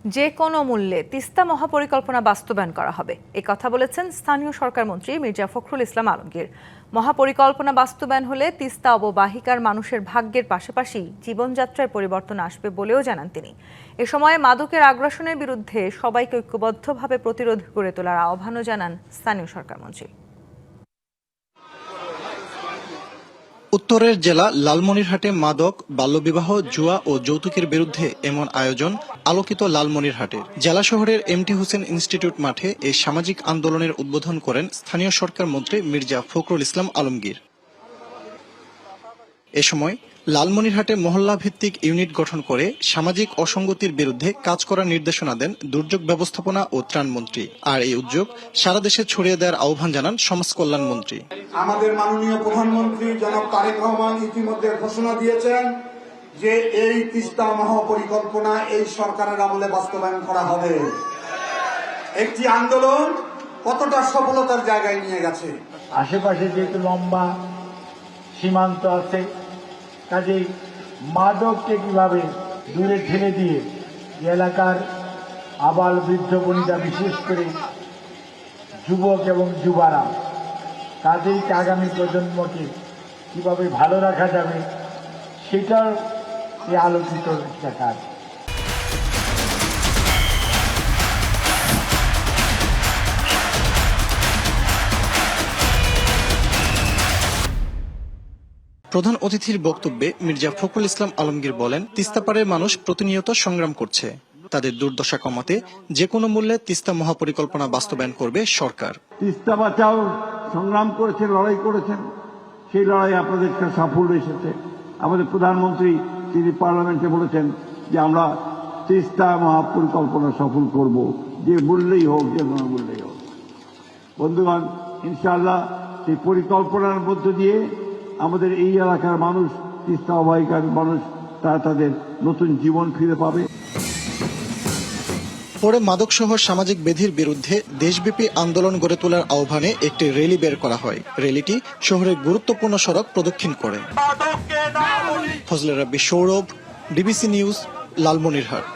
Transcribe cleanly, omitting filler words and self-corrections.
যে কোনো মূল্যে তিস্তা মহাপরিকল্পনা বাস্তবায়ন করা হবে এ কথা বলেছেন স্থানীয় সরকার মন্ত্রী মির্জা ফখরুল ইসলাম আলমগীর। মহাপরিকল্পনা বাস্তবায়ন হলে তিস্তা অববাহিকার মানুষের ভাগ্যের পাশাপাশি জীবনযাত্রায় পরিবর্তন আসবে বলেও জানান তিনি। এ সময় মাদকের আগ্রাসনের বিরুদ্ধে সবাইকে ঐক্যবদ্ধভাবে প্রতিরোধ গড়ে তোলার আহ্বানও জানান স্থানীয় সরকার মন্ত্রী। উত্তরের জেলা লালমনিরহাটে মাদক, বাল্যবিবাহ, জুয়া ও যৌতুকের বিরুদ্ধে এমন আয়োজন আলোকিত লালমনিরহাটের জেলা শহরের এমটি হোসেন ইনস্টিটিউট মাঠে এই সামাজিক আন্দোলনের উদ্বোধন করেন স্থানীয় সরকার মন্ত্রী মির্জা ফখরুল ইসলাম আলমগীর। এ সময় লালমনিরহাটে মহল্লা ভিত্তিক ইউনিট গঠন করে সামাজিক অসঙ্গতির বিরুদ্ধে কাজ করার নির্দেশনা দেন দুর্যোগ ব্যবস্থাপনা ও ত্রাণ মন্ত্রী। আর এই উদ্যোগ সারা দেশে ছড়িয়ে দেওয়ার আহ্বান জানান সমাজ কল্যাণ মন্ত্রী। আমাদের মাননীয় প্রধানমন্ত্রী জনাব তারেক রহমান ইতিমধ্যে ঘোষণা দিয়েছেন যে এই তিস্তা মহাপরিকল্পনা এই সরকারের আমলে বাস্তবায়ন করা হবে। একটি আন্দোলন কতটা সফলতার জায়গায় নিয়ে গেছে। আশেপাশে যেহেতু লম্বা সীমান্ত আছে, কাজেই মাদককে কিভাবে দূরে ঠেলে দিয়ে এলাকার আবাল বৃদ্ধ বনিতা, বিশেষ করে যুবক এবং যুবারা, তাদেরকে আগামী প্রজন্মকে কিভাবে ভালো রাখা যাবে সেটার এই আলোচিত একটা কাজ। প্রধান অতিথির বক্তব্যে মির্জা ফখরুল ইসলাম আলমগীর বলেন, তিস্তাপাড়ের মানুষ প্রতিনিয়ত সংগ্রাম করছে। তাদের দুর্দশা কমাতে যে কোনো মূল্যে তিস্তা মহাপরিকল্পনা বাস্তবায়ন করবে সরকার। তিস্তা বাঁচাও সংগ্রাম করেছেন, লড়াই করেছেন, সেই লড়াই আপনাদের একটা সাফল্য এসেছে। আমাদের প্রধানমন্ত্রী তিনি পার্লামেন্টে বলেছেন যে আমরা তিস্তা মহাপরিকল্পনা সফল করব, যে মূল্যেই হোক, যে কোনো মূল্যেই হোক। বন্ধুগণ, ইনশাআল্লাহ সেই পরিকল্পনার মধ্য দিয়ে আমাদের এই এলাকার মানুষ, তিস্তা অববাহিকার মানুষ, তারা তাদের নতুন জীবন ফিরে পাবে। পরে মাদকসহ সামাজিক ব্যাধির বিরুদ্ধে দেশব্যাপী আন্দোলন গড়ে তোলার আহ্বানে একটি র্যালি বের করা হয়। র্যালিটি শহরের গুরুত্বপূর্ণ সড়ক প্রদক্ষিণ করে। ফজলে রাব্বি, সৌরভ, ডিবিসি নিউজ, লালমনিরহাট।